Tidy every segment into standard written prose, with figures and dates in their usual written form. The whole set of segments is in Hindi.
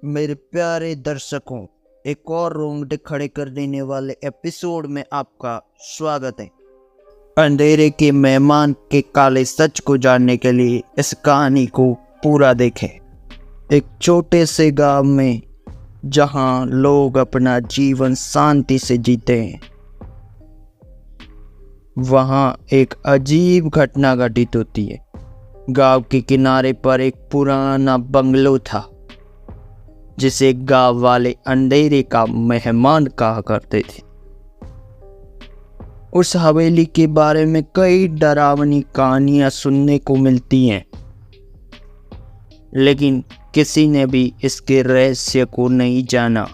मेरे प्यारे दर्शकों, एक और रोंगटे खड़े कर देने वाले एपिसोड में आपका स्वागत है। अंधेरे के मेहमान के काले सच को जानने के लिए इस कहानी को पूरा देखें। एक छोटे से गांव में जहां लोग अपना जीवन शांति से जीते हैं, वहां एक अजीब घटना घटित होती है। गांव के किनारे पर एक पुराना बंगलो था जिसे गांव वाले अंधेरे का मेहमान कहा करते थे। उस हवेली के बारे में कई डरावनी कहानियां सुनने को मिलती हैं, लेकिन किसी ने भी इसके रहस्य को नहीं जाना।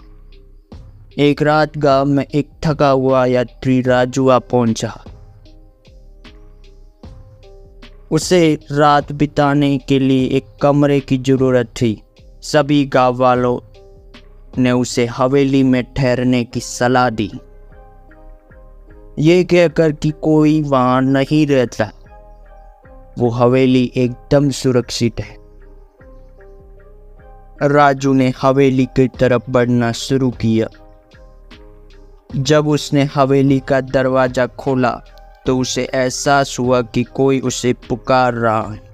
एक रात गांव में एक थका हुआ यात्री राजू आ पहुंचा। उसे रात बिताने के लिए एक कमरे की जरूरत थी। सभी गांव वालों ने उसे हवेली में ठहरने की सलाह दी, ये कहकर कि कोई वहां नहीं रहता, वो हवेली एकदम सुरक्षित है। राजू ने हवेली की तरफ बढ़ना शुरू किया। जब उसने हवेली का दरवाजा खोला तो उसे एहसास हुआ कि कोई उसे पुकार रहा है।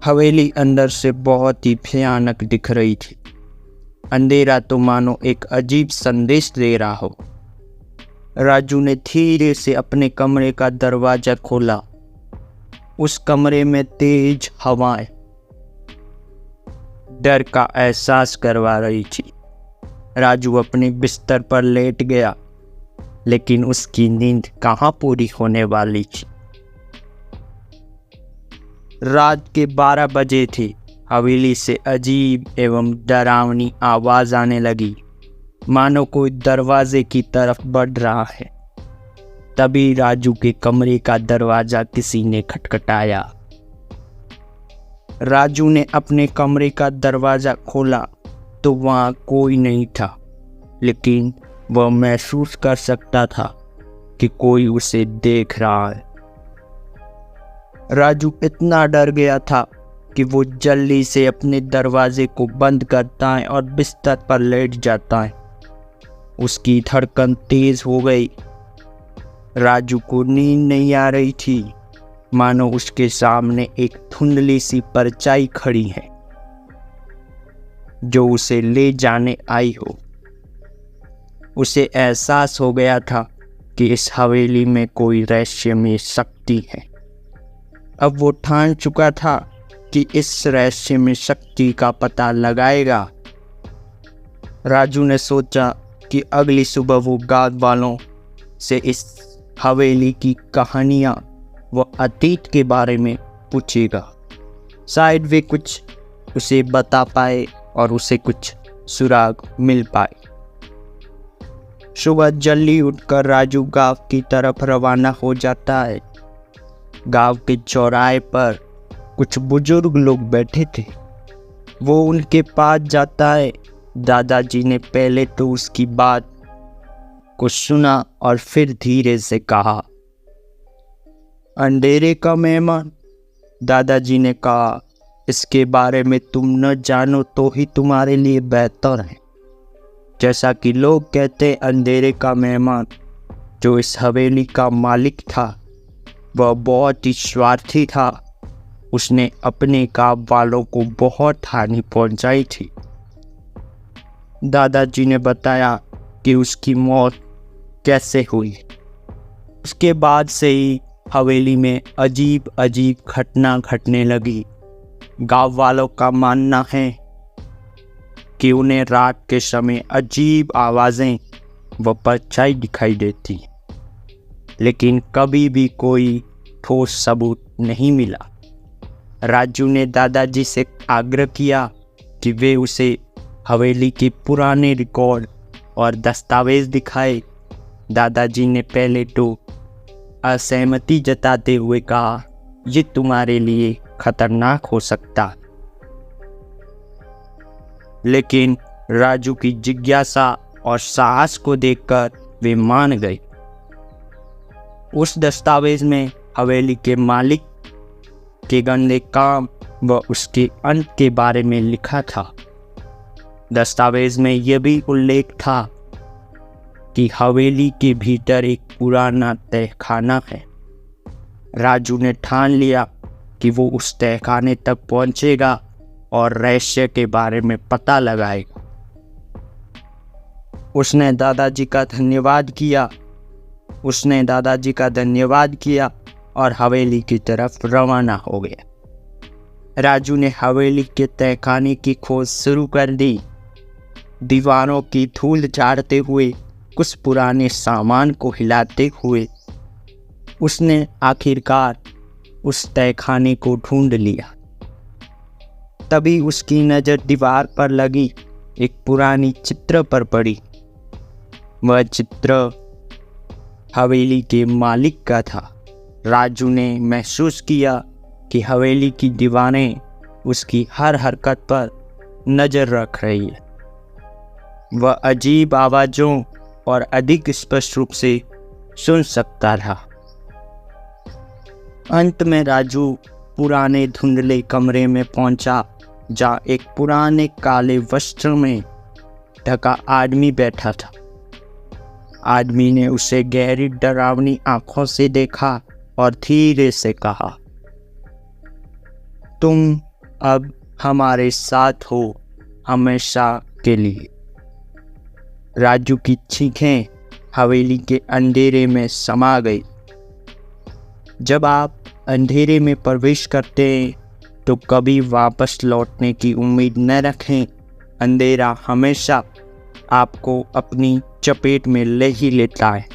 हवेली अंदर से बहुत ही भयानक दिख रही थी। अंधेरा तो मानो एक अजीब संदेश दे रहा हो। राजू ने धीरे से अपने कमरे का दरवाजा खोला। उस कमरे में तेज हवाएं डर का एहसास करवा रही थी। राजू अपने बिस्तर पर लेट गया, लेकिन उसकी नींद कहाँ पूरी होने वाली थी। रात के 12 बजे थे। हवेली से अजीब एवं डरावनी आवाज आने लगी, मानो कोई दरवाजे की तरफ बढ़ रहा है। तभी राजू के कमरे का दरवाजा किसी ने खटखटाया। राजू ने अपने कमरे का दरवाजा खोला तो वहां कोई नहीं था, लेकिन वह महसूस कर सकता था कि कोई उसे देख रहा है। राजू इतना डर गया था कि वो जल्दी से अपने दरवाजे को बंद करता है और बिस्तर पर लेट जाता है। उसकी धड़कन तेज हो गई। राजू को नींद नहीं आ रही थी, मानो उसके सामने एक धुंधली सी परछाई खड़ी है जो उसे ले जाने आई हो। उसे एहसास हो गया था कि इस हवेली में कोई रहस्यमय शक्ति है। अब वो ठान चुका था कि इस रहस्यमय शक्ति का पता लगाएगा। राजू ने सोचा कि अगली सुबह वो गांव वालों से इस हवेली की कहानियां व अतीत के बारे में पूछेगा। शायद वे कुछ उसे बता पाए और उसे कुछ सुराग मिल पाए। सुबह जल्दी उठकर राजू गांव की तरफ रवाना हो जाता है। गांव के चौराहे पर कुछ बुजुर्ग लोग बैठे थे। वो उनके पास जाता है। दादाजी ने पहले तो उसकी बात को सुना और फिर धीरे से कहा, अंधेरे का मेहमान। दादाजी ने कहा, इसके बारे में तुम न जानो तो ही तुम्हारे लिए बेहतर है। जैसा कि लोग कहते, अंधेरे का मेहमान जो इस हवेली का मालिक था, वह बहुत ही स्वार्थी था। उसने अपने गांव वालों को बहुत हानि पहुंचाई थी। दादाजी ने बताया कि उसकी मौत कैसे हुई। उसके बाद से ही हवेली में अजीब अजीब घटना घटने लगी। गांव वालों का मानना है कि उन्हें रात के समय अजीब आवाज़ें व परछाई दिखाई देती, लेकिन कभी भी कोई ठोस सबूत नहीं मिला। राजू ने दादाजी से आग्रह किया कि वे उसे हवेली के पुराने रिकॉर्ड और दस्तावेज दिखाए। दादाजी ने पहले तो असहमति जताते हुए कहा, ये तुम्हारे लिए खतरनाक हो सकता, लेकिन राजू की जिज्ञासा और साहस को देखकर वे मान गए। उस दस्तावेज में हवेली के मालिक के गंदे काम व उसके अंत के बारे में लिखा था। दस्तावेज में यह भी उल्लेख था कि हवेली के भीतर एक पुराना तहखाना है। राजू ने ठान लिया कि वो उस तहखाने तक पहुंचेगा और रहस्य के बारे में पता लगाएगा। उसने दादाजी का धन्यवाद किया और हवेली की तरफ रवाना हो गया। राजू ने हवेली के तहखाने की खोज शुरू कर दी। दीवारों की धूल झाड़ते हुए, कुछ पुराने सामान को हिलाते हुए उसने आखिरकार उस तहखाने को ढूंढ लिया। तभी उसकी नज़र दीवार पर लगी एक पुरानी चित्र पर पड़ी। वह चित्र हवेली के मालिक का था। राजू ने महसूस किया कि हवेली की दीवारें उसकी हर हरकत पर नज़र रख रही है। वह अजीब आवाज़ों और अधिक स्पष्ट रूप से सुन सकता था। अंत में राजू पुराने धुंधले कमरे में पहुंचा, जहाँ एक पुराने काले वस्त्र में ढका आदमी बैठा था। आदमी ने उसे गहरी डरावनी आंखों से देखा और धीरे से कहा, तुम अब हमारे साथ हो हमेशा के लिए। राजू की चीखें हवेली के अंधेरे में समा गई। जब आप अंधेरे में प्रवेश करते हैं तो कभी वापस लौटने की उम्मीद न रखें। अंधेरा हमेशा आपको अपनी चपेट में ले ही लेता है।